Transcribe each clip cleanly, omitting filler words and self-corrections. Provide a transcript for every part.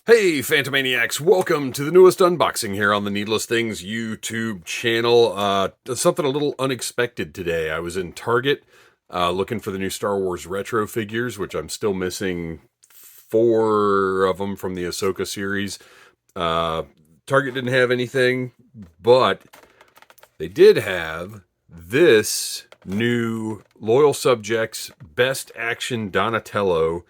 Hey, Phantomaniacs, welcome to the newest unboxing here on the Needless Things YouTube channel. Something a little unexpected today. I was in Target looking for the new Star Wars retro figures, which I'm still missing 4 of them from the Ahsoka series. Target didn't have anything, but they did have this new Loyal Subjects Best Action Donatello,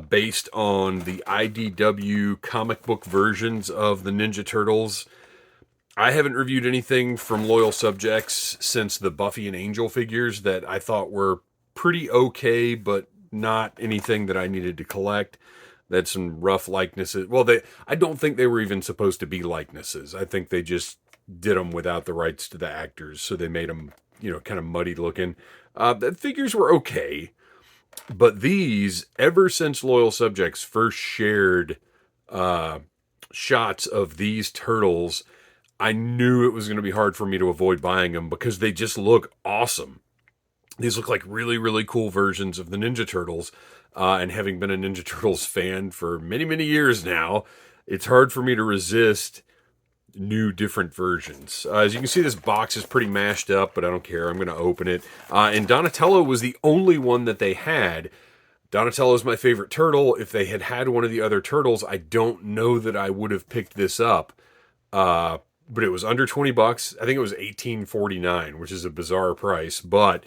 based on the IDW comic book versions of the Ninja Turtles. I haven't reviewed anything from Loyal Subjects since the Buffy and Angel figures that I thought were pretty okay, but not anything that I needed to collect. They had some rough likenesses. Well, I don't think they were even supposed to be likenesses. I think they just did them without the rights to the actors, so they made them, kind of muddy looking. The figures were okay. But these, ever since Loyal Subjects first shared shots of these turtles, I knew it was going to be hard for me to avoid buying them because they just look awesome. These look like really, really cool versions of the Ninja Turtles. And having been a Ninja Turtles fan for many, many years now, it's hard for me to resist new different versions. As you can see, this box is pretty mashed up, but I don't care. I'm going to open it. And Donatello was the only one that they had. Donatello is my favorite turtle. If they had had one of the other turtles, I don't know that I would have picked this up. But it was under 20 bucks. I think it was $18.49, which is a bizarre price. But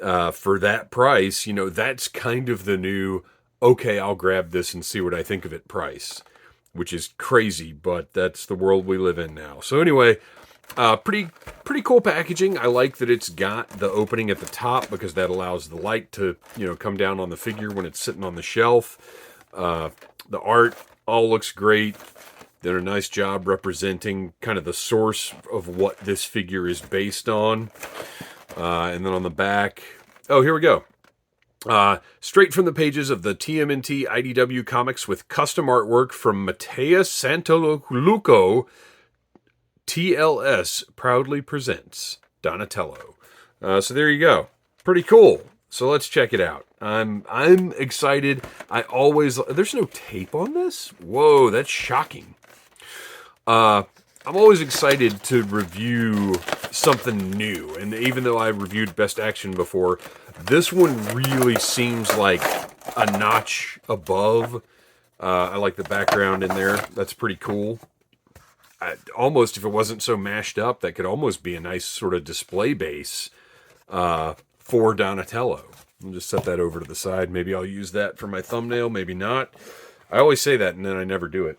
for that price, that's kind of the new, okay, I'll grab this and see what I think of it price, which is crazy, but that's the world we live in now. So anyway, pretty cool packaging. I like that it's got the opening at the top because that allows the light to, come down on the figure when it's sitting on the shelf. The art all looks great. Did a nice job representing kind of the source of what this figure is based on. And then on the back, oh, here we go. Straight from the pages of the TMNT IDW comics with custom artwork from Mateus Santoluco, TLS proudly presents Donatello. So there you go. Pretty cool. So let's check it out. I'm excited. There's no tape on this? Whoa, that's shocking. I'm always excited to review something new. And even though I reviewed Best Action before, this one really seems like a notch above. I like the background in there. That's pretty cool. Almost, if it wasn't so mashed up, that could almost be a nice sort of display base for Donatello. I'll just set that over to the side. Maybe I'll use that for my thumbnail, maybe not. I always say that and then I never do it.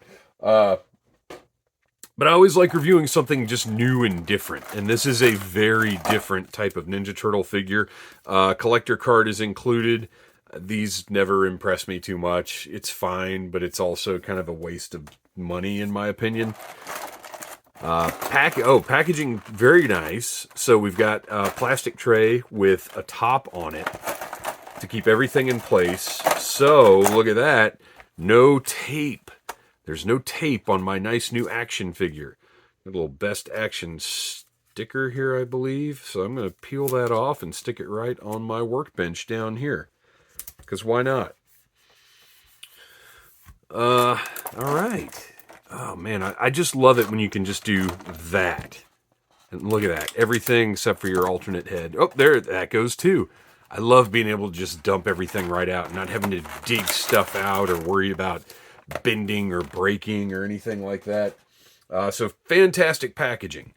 But I always like reviewing something just new and different. And this is a very different type of Ninja Turtle figure. Collector card is included. These never impress me too much. It's fine, but it's also kind of a waste of money in my opinion. Packaging, very nice. So we've got a plastic tray with a top on it to keep everything in place. So look at that. No tape. There's no tape on my nice new action figure. A little Best Action sticker here, I believe. So I'm going to peel that off and stick it right on my workbench down here. Because why not? All right. Oh, man, I just love it when you can just do that. And look at that. Everything except for your alternate head. Oh, there, that goes too. I love being able to just dump everything right out, not having to dig stuff out or worry about bending or breaking or anything like that. So fantastic packaging.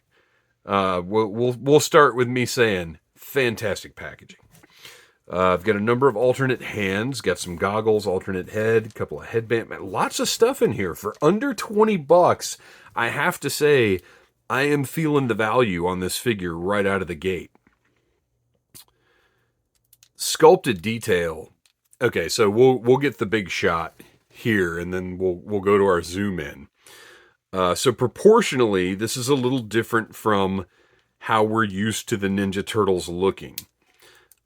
We'll start with me saying fantastic packaging. I've got a number of alternate hands, got some goggles, alternate head, a couple of headband, lots of stuff in here for under 20 bucks. I have to say, I am feeling the value on this figure right out of the gate. Sculpted detail. Okay, so we'll get the big shot here, and then we'll go to our zoom in. So proportionally, this is a little different from how we're used to the Ninja Turtles looking.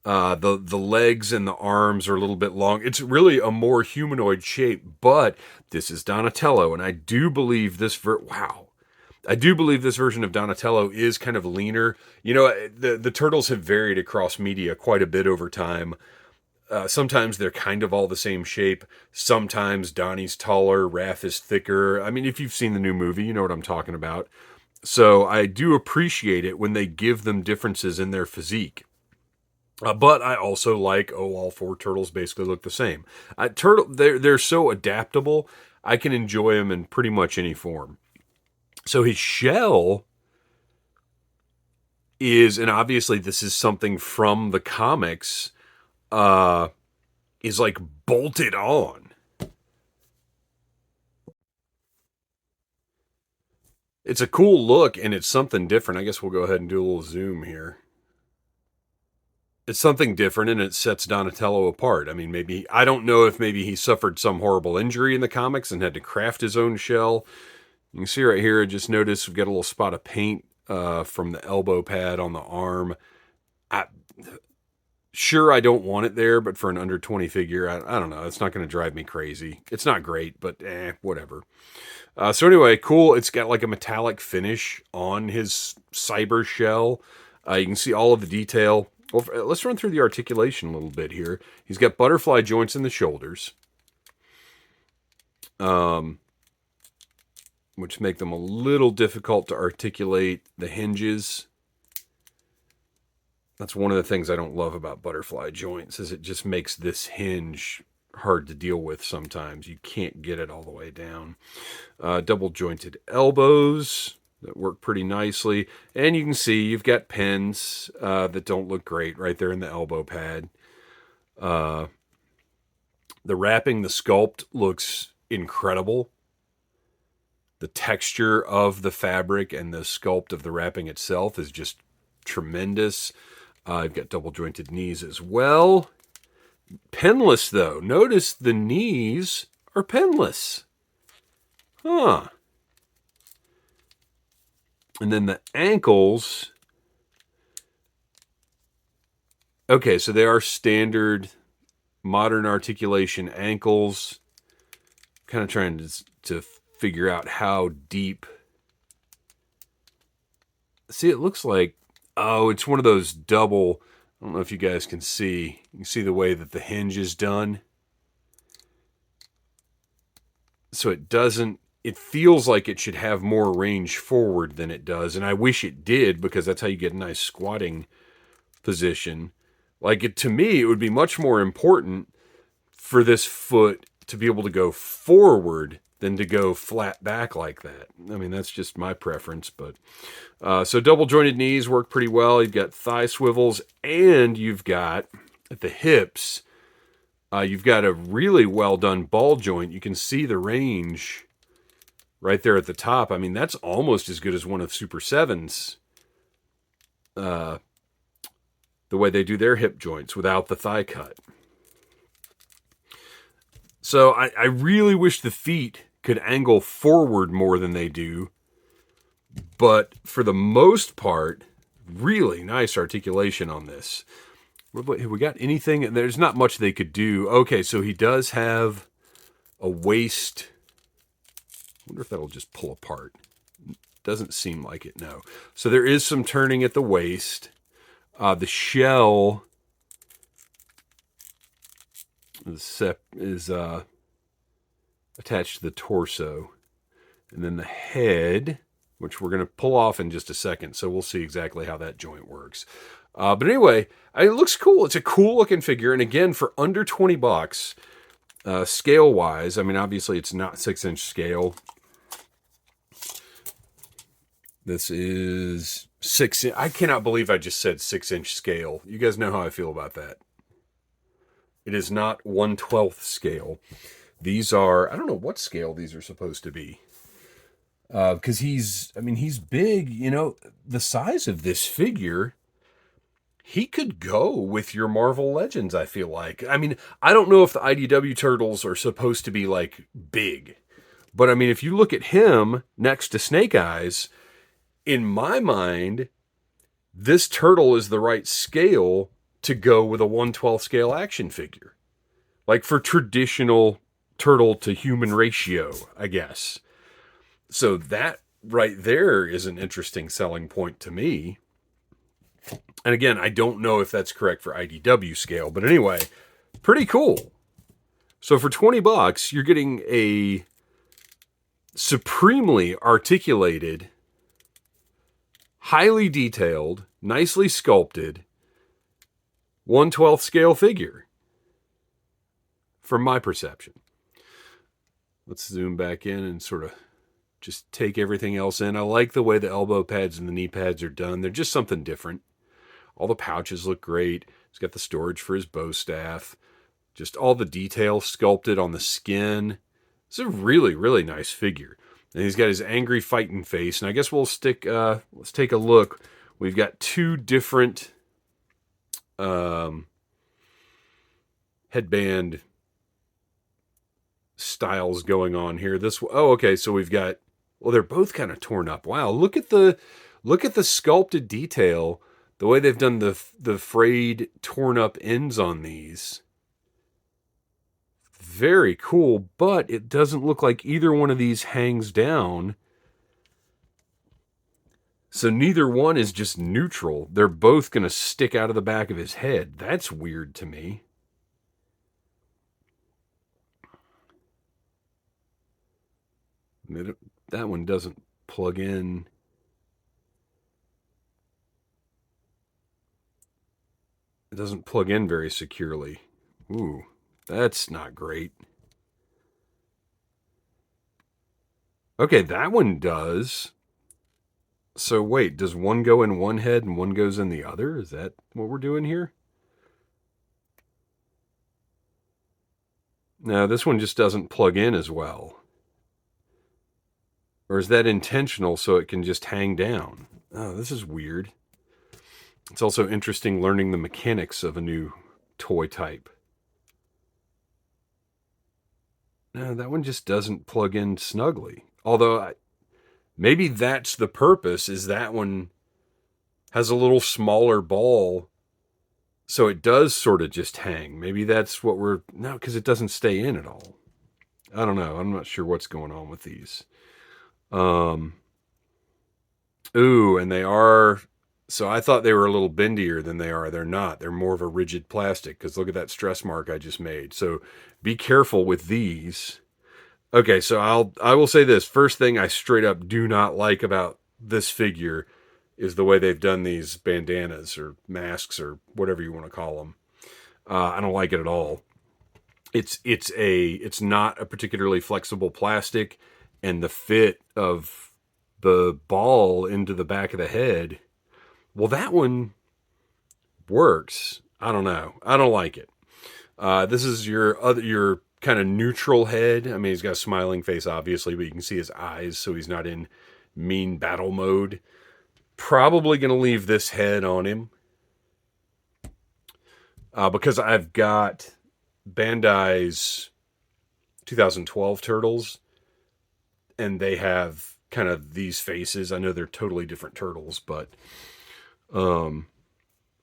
The legs and the arms are a little bit long. It's really a more humanoid shape, but this is Donatello, and I do believe this I do believe this version of Donatello is kind of leaner. The Turtles have varied across media quite a bit over time. Sometimes they're kind of all the same shape. Sometimes Donnie's taller, Raph is thicker. I mean, if you've seen the new movie, you know what I'm talking about. So I do appreciate it when they give them differences in their physique. But I also like, all four turtles basically look the same. They're so adaptable. I can enjoy them in pretty much any form. So his shell is, and obviously this is something from the comics, is like bolted on. It's a cool look and it's something different. I guess we'll go ahead and do a little zoom here. It's something different and it sets Donatello apart. I mean, maybe, I don't know if maybe he suffered some horrible injury in the comics and had to craft his own shell. You can see right here, I just noticed we've got a little spot of paint from the elbow pad on the arm. Sure, I don't want it there, but for an under 20 figure, I don't know. It's not going to drive me crazy. It's not great, but whatever. So anyway, cool. It's got like a metallic finish on his cyber shell. You can see all of the detail. Well, let's run through the articulation a little bit here. He's got butterfly joints in the shoulders, which make them a little difficult to articulate. The hinges. That's one of the things I don't love about butterfly joints, is it just makes this hinge hard to deal with sometimes. You can't get it all the way down. Double jointed elbows that work pretty nicely. And you can see you've got pins that don't look great right there in the elbow pad. The wrapping, the sculpt looks incredible. The texture of the fabric and the sculpt of the wrapping itself is just tremendous. I've got double jointed knees as well. Pinless though. Notice the knees are pinless. Huh. And then the ankles. Okay, so they are standard modern articulation ankles. Kind of trying to figure out how deep. See, it looks like, oh, it's one of those double. I don't know if you guys can see. You can see the way that the hinge is done. So it feels like it should have more range forward than it does. And I wish it did, because that's how you get a nice squatting position. To me, it would be much more important for this foot to be able to go forward than to go flat back like that. I mean, that's just my preference, but so double jointed knees work pretty well. You've got thigh swivels, and you've got at the hips, you've got a really well done ball joint. You can see the range right there at the top. I mean, that's almost as good as one of Super 7's, the way they do their hip joints without the thigh cut. So I really wish the feet could angle forward more than they do. But for the most part, really nice articulation on this. Have we got anything? There's not much they could do. Okay, so he does have a waist. I wonder if that'll just pull apart. Doesn't seem like it, no. So there is some turning at the waist. The shell is attached to the torso. And then the head, which we're going to pull off in just a second, so we'll see exactly how that joint works. But anyway, it looks cool. It's a cool looking figure, and again, for under $20, scale-wise, I mean, obviously it's not 6-inch scale. This is 6. I cannot believe I just said 6-inch scale. You guys know how I feel about that. It is not 1/12 scale. These are, I don't know what scale these are supposed to be. Because he's big, the size of this figure, he could go with your Marvel Legends, I feel like. I mean, I don't know if the IDW turtles are supposed to be big, but I mean, if you look at him next to Snake Eyes, in my mind, this turtle is the right scale to go with a 1/12 scale action figure. For traditional turtle to human ratio, I guess. So that right there is an interesting selling point to me. And again, I don't know if that's correct for IDW scale, but anyway, Pretty cool. So for $20, you're getting a supremely articulated, highly detailed, nicely sculpted 1/12 scale figure, from my perception. Let's zoom back in and sort of just take everything else in. I like the way the elbow pads and the knee pads are done. They're just something different. All the pouches look great. He's got the storage for his bow staff. Just all the detail sculpted on the skin. It's a really, really nice figure. And he's got his angry fighting face. And I guess let's take a look. We've got two different headband styles going on here. Okay, so we've got, well, they're both kind of torn up. Wow, look at the sculpted detail, the way they've done the frayed, torn up ends on these. Very cool, but it doesn't look like either one of these hangs down. So neither one is just neutral. They're both going to stick out of the back of his head. That's weird to me. That one doesn't plug in. It doesn't plug in very securely. Ooh, that's not great. Okay, that one does. So wait, does one go in one head and one goes in the other? Is that what we're doing here? No, this one just doesn't plug in as well. Or is that intentional so it can just hang down? Oh, this is weird. It's also interesting learning the mechanics of a new toy type. No, that one just doesn't plug in snugly. Although, maybe that's the purpose, is that one has a little smaller ball, so it does sort of just hang. Maybe that's what no, because it doesn't stay in at all. I don't know. I'm not sure what's going on with these. Ooh, and they are, so I thought they were a little bendier than they are. They're not. They're more of a rigid plastic, because look at that stress mark I just made. So be careful with these. Okay, so I will say this. First thing I straight up do not like about this figure is the way they've done these bandanas or masks or whatever you want to call them. I don't like it at all. It's not a particularly flexible plastic, and the fit of the ball into the back of the head, well, that one works. I don't know. I don't like it. This is your kind of neutral head. I mean, he's got a smiling face, obviously, but you can see his eyes, so he's not in mean battle mode. Probably going to leave this head on him. Because I've got Bandai's 2012 Turtles, and they have kind of these faces. I know they're totally different turtles, but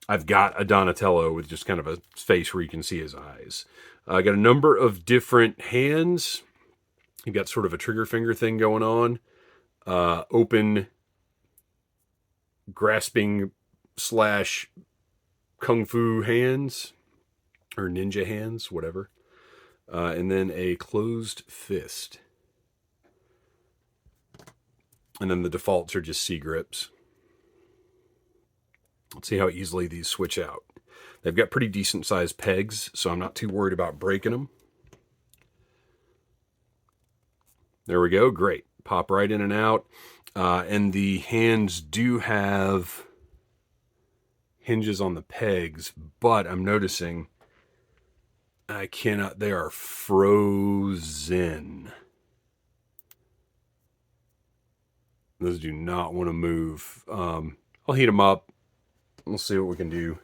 I've got a Donatello with just kind of a face where you can see his eyes. I got a number of different hands. You've got sort of a trigger finger thing going on. Open grasping / kung fu hands, or ninja hands, whatever. And then a closed fist. And then the defaults are just C-grips. Let's see how easily these switch out. They've got pretty decent sized pegs, so I'm not too worried about breaking them. There we go. Great. Pop right in and out. And the hands do have hinges on the pegs, but I'm noticing they are frozen. Those do not want to move. I'll heat them up. We'll see what we can do.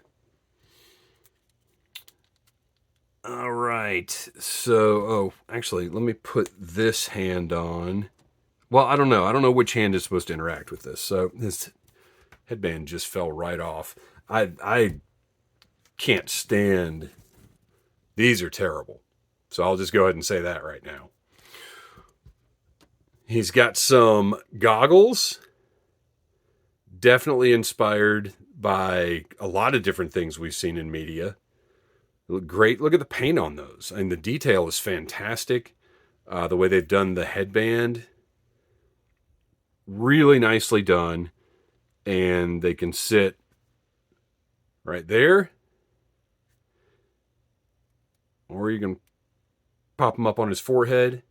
All right. So, actually, let me put this hand on. Well, I don't know. I don't know which hand is supposed to interact with this. So this headband just fell right off. I can't stand. These are terrible. So I'll just go ahead and say that right now. He's got some goggles. Definitely inspired by a lot of different things we've seen in media. They look great. Look at the paint on those. And the detail is fantastic. The way they've done the headband, really nicely done. And they can sit right there. Or you can pop them up on his forehead.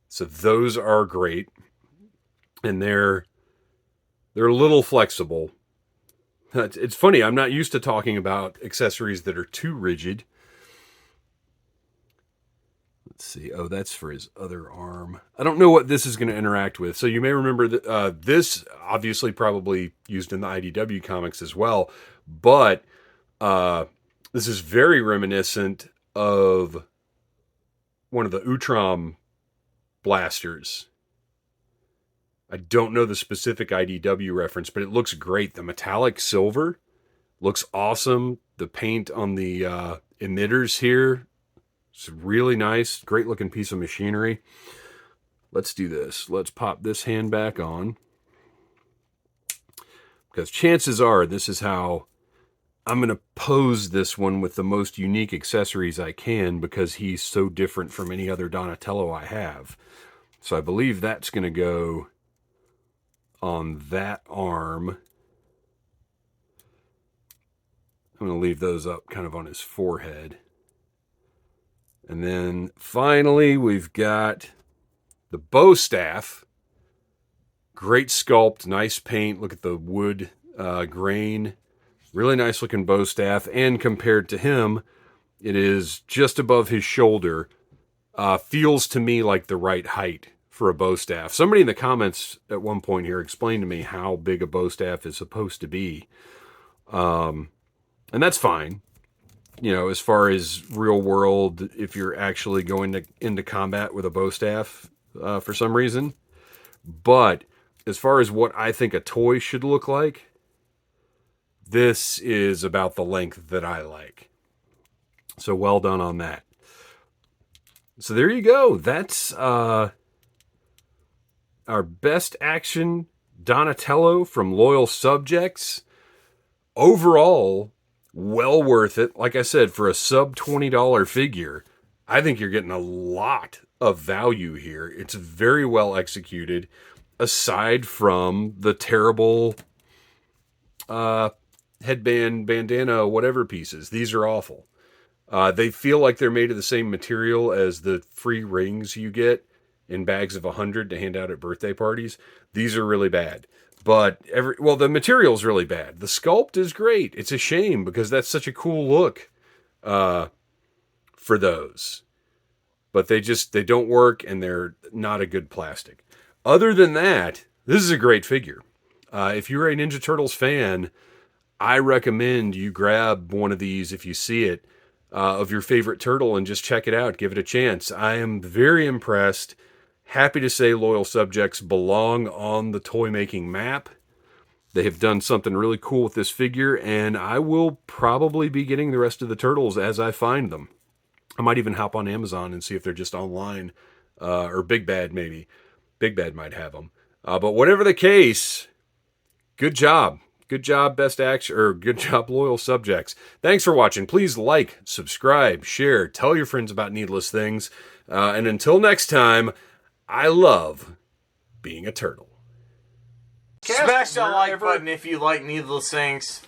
So those are great. And they're a little flexible. It's funny, I'm not used to talking about accessories that are too rigid. Let's see. Oh, that's for his other arm. I don't know what this is going to interact with. So you may remember that this obviously probably used in the IDW comics as well. But this is very reminiscent of one of the Utrom blasters. I don't know the specific IDW reference, but it looks great. The metallic silver looks awesome. The paint on the emitters here is really nice. Great looking piece of machinery. Let's do this. Let's pop this hand back on. Because chances are this is how I'm going to pose this one with the most unique accessories I can, because he's so different from any other Donatello I have. So I believe that's going to go on that arm. I'm going to leave those up kind of on his forehead. And then finally, we've got the bow staff. Great sculpt, nice paint. Look at the wood grain. Really nice looking bow staff. And compared to him, it is just above his shoulder. Feels to me like the right height for a bow staff. Somebody in the comments at one point here explained to me how big a bow staff is supposed to be. And that's fine. You know, as far as real world, if you're actually going into combat with a bow staff for some reason. But as far as what I think a toy should look like, this is about the length that I like. So well done on that. So there you go. That's our best action Donatello from Loyal Subjects. Overall, well worth it. Like I said, for a sub $20 figure, I think you're getting a lot of value here. It's very well executed, aside from the terrible headband, bandana, whatever pieces. These are awful. They feel like they're made of the same material as the free rings you get in bags of 100 to hand out at birthday parties. These are really bad. But the material's really bad. The sculpt is great. It's a shame because that's such a cool look for those. But they don't work, and they're not a good plastic. Other than that, this is a great figure. If you're a Ninja Turtles fan, I recommend you grab one of these if you see it, of your favorite turtle, and just check it out. Give it a chance. I am very impressed. Happy to say Loyal Subjects belong on the toy making map. They have done something really cool with this figure, and I will probably be getting the rest of the turtles as I find them. I might even hop on Amazon and see if they're just online, or Big Bad maybe. Big Bad might have them. But whatever the case, good job. Good job, Best Action, or good job, Loyal Subjects. Thanks for watching. Please like, subscribe, share, tell your friends about Needless Things. And until next time, I love being a turtle. Smash that like button if you like Needless Things.